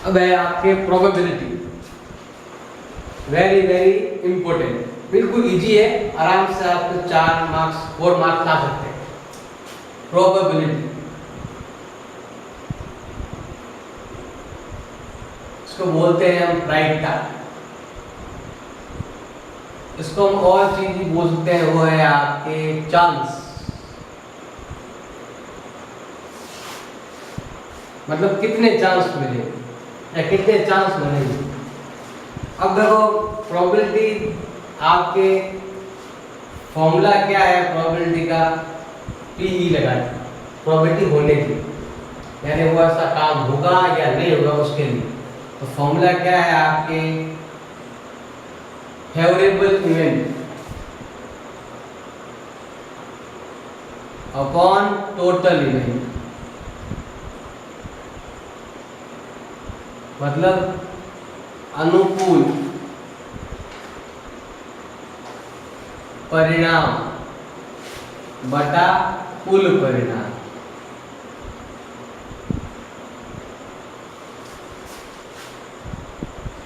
अब है आपके प्रोबेबिलिटी, वेरी वेरी इंपॉर्टेंट, बिल्कुल इजी है, आराम से आपको 4 मार्क्स 4 मार्क्स ला सकते हैं। प्रोबेबिलिटी इसको बोलते हैं हम प्रायिकता, इसको हम और चीज भी बोल सकते हैं, वो है आपके चांस, मतलब कितने चांस मिले या कितने चांस मिलेंगे। अब देखो प्रोबेबिलिटी आपके फॉर्मूला क्या है प्रोबेबिलिटी का, पीई लगाए प्रोबेबिलिटी होने की, यानी वो ऐसा काम होगा या नहीं होगा उसके लिए। तो फॉर्मूला क्या है आपके, favourable event upon total event, मतलब अनुकूल परिणाम बटा कुल परिणाम।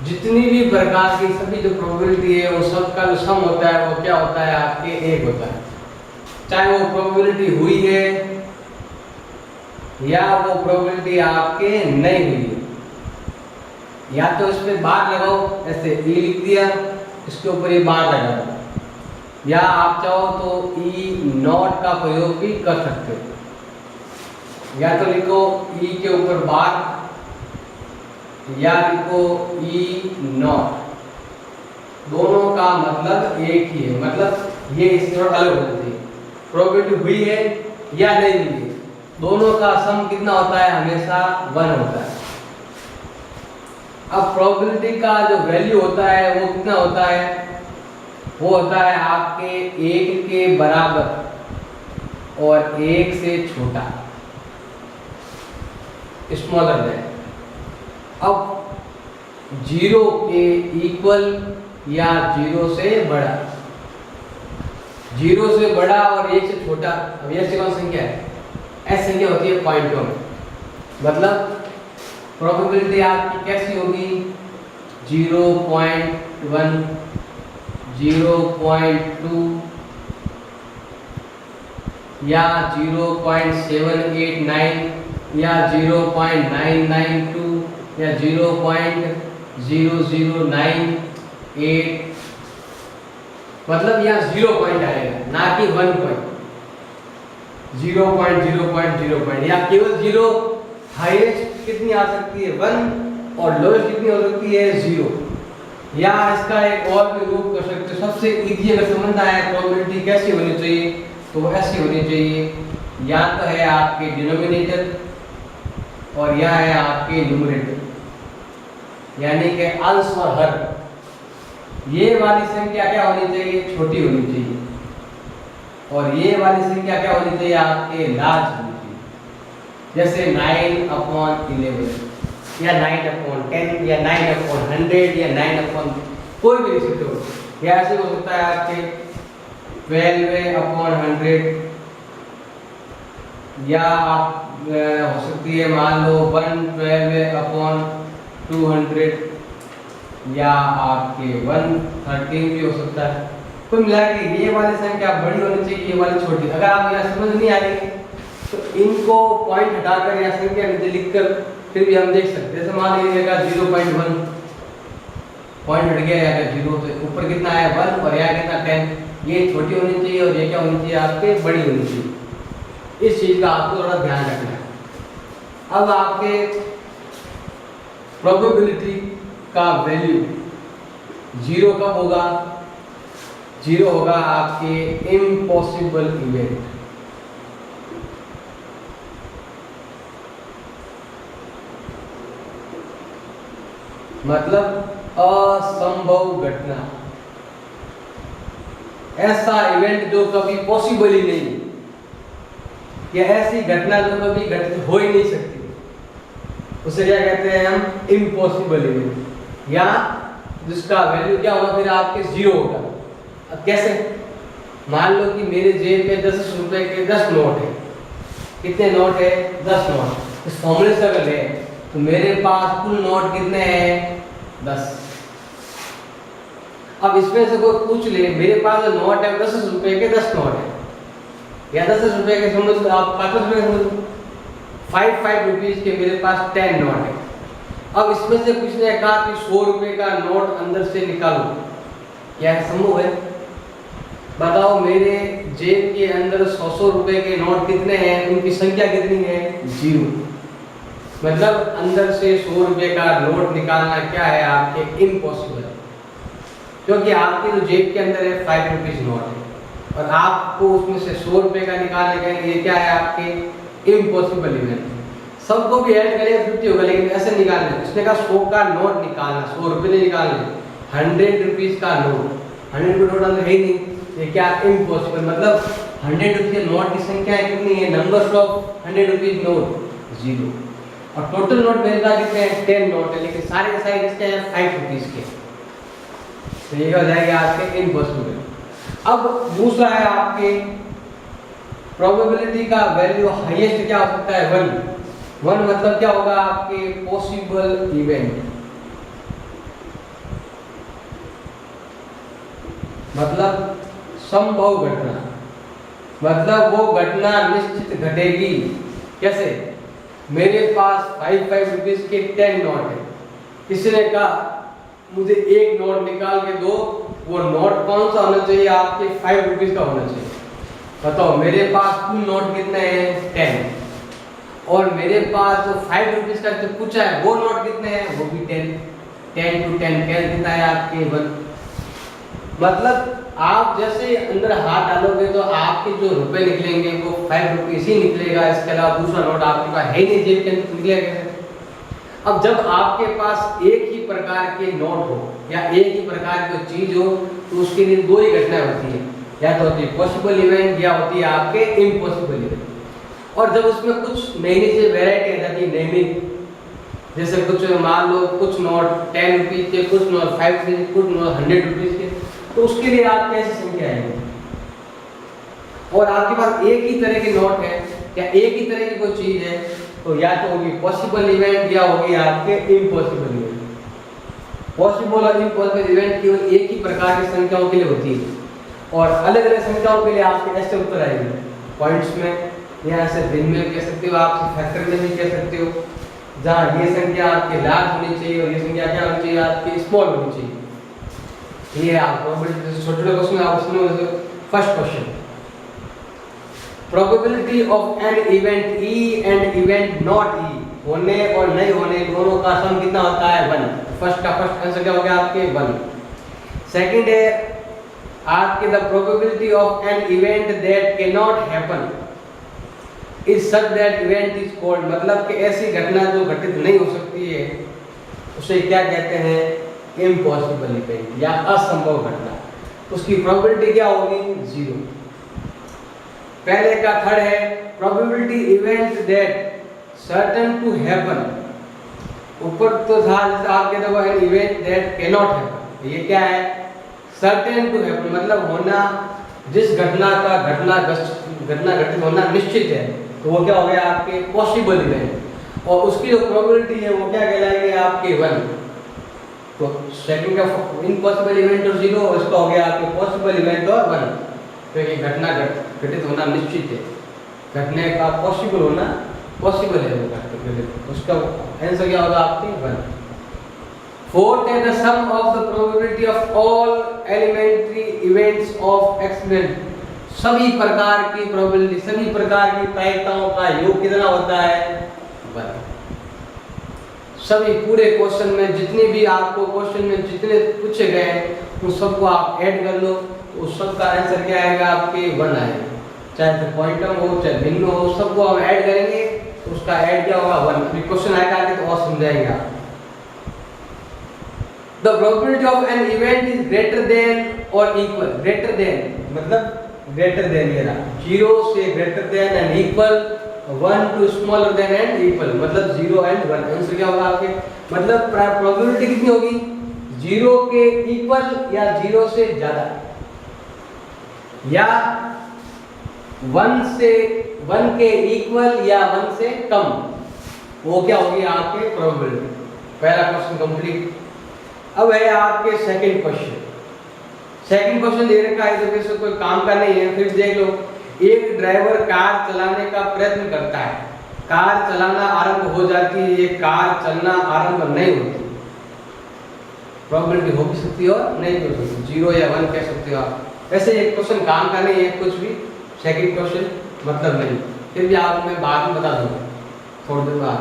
जितनी भी प्रकार की सभी जो प्रोबेबिलिटी है वो सबका जो सम होता है वो क्या होता है आपके 1 होता है, चाहे वो प्रोबेबिलिटी हुई है या वो प्रोबेबिलिटी आपके नहीं हुई है। या तो इस पे बार लगाओ, ऐसे ई लिख दिया, इसके ऊपर ये बार लगा दो, या आप चाहो तो ई नॉट का प्रयोग भी कर सकते हो। या तो लिखो ई के ऊपर बार, या लिखो ई नॉट, दोनों का मतलब एक ही है, मतलब ये इससे थोड़ा अलग होना चाहिए। प्रोबेबिलिटी हुई है या नहीं हुई है, दोनों का सम कितना होता है, हमेशा 1 होता है। अब प्रोबेबिलिटी का जो वैल्यू होता है वो कितना होता है, वो होता है आपके 1 के बराबर और 1 से छोटा, स्मॉलर देन। अब 0 के इक्वल या 0 से बड़ा, 0 से बड़ा और 1 से छोटा। अब यह से कौन संख्या है, ऐसी संख्या होती है पॉइंटों में, मतलब प्रोबेबिलिटी आपकी कैसी होगी, 0.1, 0.2 या 0.789 या 0.992 या 0.0098, मतलब यहाँ 0 पॉइंट आएगा, ना कि 1 पॉइंट। 0.0.0 या केवल 0, हाईएस्ट कितनी आ सकती है 1 और लोएस्ट कितनी हो सकती है 0। या इसका एक और भी रूप कर सकते हो, सबसे इजी अगर समझना है प्रोबेबिलिटी कैसी होनी चाहिए तो वो ऐसी होनी चाहिए, या तो है आपके डिनोमिनेटर और या है आपके न्यूमरेटर, यानी कि अंश और हर। ये वाली संख्या क्या होनी चाहिए, छोटी होनी चाहिए, और ये वाली संख्या क्या होनी चाहिए आपके लार्ज होनी चाहिए, जैसे 9/11 या 9/10 या 9/100 या 9/, कोई भी लिख सकते हो। या ऐसे हो सकता है आपके 12/100, या आप हो सकती है मान लो 112/200, या आपके 113 भी हो सकता है। कुल मिला के ये वाली संख्या बड़ी होनी चाहिए, ये वाली छोटी। अगर आप यहाँ समझ नहीं आ रही तो इनको पॉइंट हटाकर या संख्या नीचे लिखकर फिर भी हम देख सकते हैं। जैसे मान लीजिएगा 0.1 पॉइंट हट गया, या 0 तो ऊपर कितना है 1 और यहाँ कितना 10, ये छोटी होनी चाहिए और ये क्या होनी चाहिए आपके बड़ी होनी चाहिए। इस चीज का आपको थोड़ा ध्यान रखना है। अब आपके प्रोबेबिलिटी का वैल्यू 0 कब होगा, 0 होगा आपके इम्पॉसिबल इवेंट, मतलब असंभव घटना, ऐसा इवेंट जो कभी पॉसिबल ही नहीं, या ऐसी घटना जो कभी घटित हो ही नहीं सकती, उसे क्या कहते हैं हम, इम्पॉसिबल इवेंट, या जिसका वैल्यू क्या होगा फिर आपके 0 होगा। अब कैसे, मान लो कि मेरे जेब में 10 रुपए के 10 नोट है, कितने नोट है 10 नोट। इस फॉर्मूले से अगर ले तो मेरे पास कुल नोट कितने हैं 10। अब इसमें से कोई पूछ ले मेरे पास जो नोट है 10 रुपए के 10 नोट है या 10 रुपए के समझ लो आप 5 रुपए समझ लो 5 रुपीज के मेरे पास 10 नोट है। अब इसमें से किसी ने कहा कि 100 रुपए का नोट अंदर से निकालो, क्या संभव है? बताओ मेरे जेब के अंदर 100 रुपए के नोट कितने हैं, उनकी संख्या कितनी है 0। मतलब अंदर से 100 रुपए का नोट निकालना क्या है आपके इम्पॉसिबल, क्योंकि आपके जो जेब के अंदर है 5 रुपीज नोट है और आपको उसमें से 100 रुपए का निकालने के लिए क्या है आपके इम्पॉसिबल इवेंट। सबको भी ऐड करें 50 होगा, लेकिन ऐसे निकालना उसने कहा 100 का नोट निकालना, 100 रुपए नहीं निकालने, 100 रुपीज का नोट, 100 का नोट अंदर है ही नहीं, ये क्या इम्पॉसिबल। मतलब 100 रुपीज नोट की संख्या कितनी है, नंबर्स ऑफ 100 रुपीज नोट 0 और टोटल नोट मेरे पास कितने हैं 10 नोट है, लेकिन सारे के सारे किसके हैं 5 रुपीज के, तो ये हो जाएगा आपके इम्पॉसिबल। अब दूसरा है आपके प्रोबेबिलिटी का वैल्यू हाईएस्ट क्या हो सकता है 1 मतलब क्या होगा आपके पॉसिबल इवेंट, मतलब संभव घटना, मतलब वो घटना निश्चित घटेगी। कैसे? मेरे पास 5 रुपीज के 10 नोट है, किसी ने कहा मुझे एक नोट निकाल के दो, वो नोट कौन सा होना चाहिए आपके 5 रुपीज का होना चाहिए। बताओ मेरे पास कुल नोट कितने हैं 10 और मेरे पास जो 5 रुपीज का जो पूछा है वो नोट कितने हैं वो भी 10 to 10 कितना है आपके 1। मतलब आप जैसे अंदर हाथ डालोगे तो आपके जो रुपए निकलेंगे वो 5 रुपीज ही निकलेगा, इसके अलावा दूसरा नोट आपके पास है नहीं जेब के अंदर निकलेगा। अब जब आपके पास एक ही प्रकार के नोट हो या एक ही प्रकार की चीज हो तो उसके लिए दो ही घटनाएं होती है, या तो होती है पॉसिबल इवेंट या होती है आपके इम्पॉसिबल इवेंट। और जब उसमें कुछ नई नई से वेराइटी आ जाती है, नई जैसे कुछ मान लो कुछ नोट 10 रुपीज के, कुछ नोट 5 रुपीज, कुछ नोट 100 रुपीज के, तो उसके लिए आप कैसे संख्या आएंगे। और आपके पास एक ही तरह के नोट है या एक ही तरह की कोई चीज है तो या तो होगी पॉसिबल इवेंट या होगी आपके इम्पॉसिबल इवेंट। पॉसिबल और इम्पॉसिबल इवेंट केवल एक ही प्रकार की संख्याओं के लिए होती है और अलग अलग संख्याओं के लिए आपके ऐसे उत्तर आएंगे पॉइंट्स में, या ऐसे दिन में कह सकते हो, आप फैक्टर में भी कह सकते हो, जहाँ ये संख्या आपके लार्ज होनी चाहिए और ये संख्या क्या होनी चाहिए आपकी स्मॉल होनी चाहिए। ये आप छोटे छोटे क्वेश्चन आप उसमें first question probability of an event E and event not E, होने और नहीं होने दोनों का सम कितना होता है 1। फर्स्ट का फर्स्ट आंसर क्या हो गया आपके 1। सेकंड है आपके the probability of an event that can not happen is such that event is called, मतलब कि ऐसी घटना जो घटित नहीं हो सकती है उसे क्या कहते हैं इम्पॉसिबल इवेंट या असंभव घटना, उसकी प्रोबेबिलिटी क्या होगी 0। पहले का थर्ड है probability event that certain to happen, ऊपर तो था जैसे आपके देखो an event that can not happen, ये क्या है सर्टेन टू हैपन, मतलब होना जिस घटना का घटना घटित होना निश्चित है, तो वो क्या हो गया आपके पॉसिबल इवेंट और उसकी जो प्रोबेबिलिटी है वो क्या कहलाएगी आपके 1। तो सेकंड का इम्पॉसिबल इवेंट और 0 और इसका हो गया आपके पॉसिबल इवेंट और 1, क्योंकि घटना घटित होना निश्चित है, घटने का पॉसिबल होना पॉसिबल है वो घटित, उसका आंसर क्या होगा आपके 1। फोर्थ है the sum of the probability of all elementary events of experiment, सभी प्रकार की प्रोबेबिलिटी सभी प्रकार की प्रायिकताओं का योग कितना होता है 1। सभी पूरे क्वेश्चन में जितने भी आपको क्वेश्चन में जितने पूछे गए उन सबको आप ऐड कर लो, उस सब का आंसर क्या आएगा आपके 1 आएगा, चाहे तो क्वांटम हो चाहे भिन्न हो, सबको हम ऐड करेंगे तो उसका ऐड क्या होगा 1। फिर क्वेश्चन आएगा आगे तो और समझाएंगे आप। The probability of an event is greater than और इक्वल, ग्रेटर देन मतलब ग्रेटर देन ये रहा 0 से greater than and equal 1 to smaller than and equal, मतलब 0 एंड 1। आंसर क्या होगा आपके, मतलब प्रोबेबिलिटी कितनी होगी 0 के इक्वल या 0 से ज्यादा या 1 के इक्वल या 1 से कम, वो क्या होगी आपके प्रोबेबिलिटी। पहला क्वेश्चन कंप्लीट। अब है आपके सेकंड क्वेश्चन। सेकंड क्वेश्चन दे रखा है, तो वैसे कोई काम का नहीं है, फिर देख लो। एक ड्राइवर कार चलाने का प्रयत्न करता है, कार चलाना आरंभ हो जाती है, ये कार चलना आरंभ नहीं होती। प्रोबेबिलिटी हो भी सकती है और नहीं भी हो सकती, 0 या 1 कह सकते हो आप। वैसे एक क्वेश्चन काम का नहीं है कुछ भी, सेकंड क्वेश्चन मतलब नहीं, फिर भी आपको मैं बाद में बता दूंगा थोड़ी देर बाद।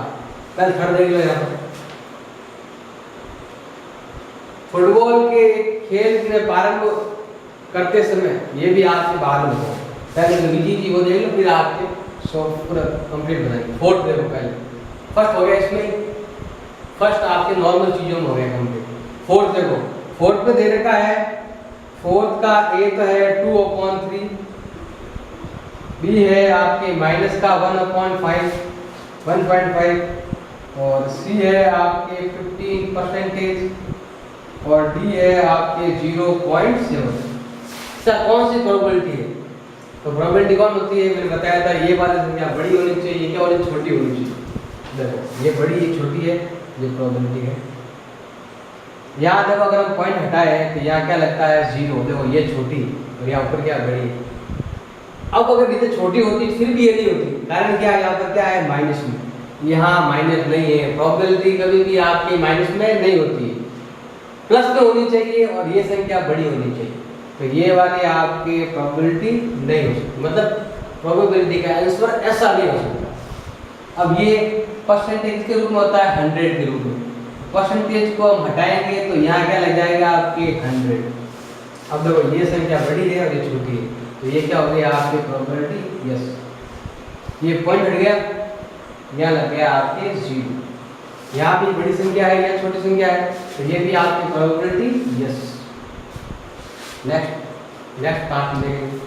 पहले थर्ड देख लो यहाँ पर। फुटबॉल के खेल में प्रारंभ करते समय, ये भी आपके बाद में होगा। पहले निजी की वो देख लो, फिर आपके सॉफ्ट पूरा कंप्लीट बनाएंगे। फोर्थ देखो पहले, फर्स्ट हो गया इसमें, फर्स्ट आपके नॉर्मल चीजों में हो गया कंप्लीट। फोर्थ देखो, फोर्थ में दे रखा है, फोर्थ का ए तो है 2/3, बी है आपके माइनस का 1.5 और सी है आपके 15% और डी है आपके 0.7। सर कौन सी प्रोबेबिलिटी है? तो प्रोबेबिलिटी कौन होती है? मैंने बताया था ये वाली संख्या बड़ी होनी चाहिए, ये क्या होनी, छोटी होनी चाहिए। देखो ये बड़ी ये छोटी है, ये प्रोबेबिलिटी है। यहाँ देखो अगर हम पॉइंट हटाए तो यहाँ क्या लगता है 0। देखो ये छोटी और यहाँ ऊपर क्या बड़ी है। अब अगर नीचे छोटी होती फिर भी ये नहीं होती, कारण क्या है, यहाँ पर क्या है माइनस में, यहाँ माइनस नहीं है। प्रोबेबिलिटी कभी भी आपकी माइनस में नहीं होती है, प्लस में होनी चाहिए और ये संख्या बड़ी होनी चाहिए। तो ये वाले आपके प्रोबेबिलिटी नहीं हो सकती, मतलब प्रोबेबिलिटी का आंसर ऐसा नहीं हो सकता। अब ये परसेंटेज के रूप में होता है 100 के रूप में, परसेंटेज को हम हटाएंगे तो यहाँ क्या लग जाएगा आपके 100। अब देखो ये संख्या बड़ी है और ये छोटी है, तो ये क्या हो गया आपकी प्रोबेबिलिटी, यस। ये पॉइंट हट गया, यहाँ लग गया आपके 0। यहाँ भी बड़ी संख्या है या छोटी संख्या है, तो ये भी आपकी प्रोबेबिलिटी, यस। नेक्स्ट पार्ट में देखेंगे।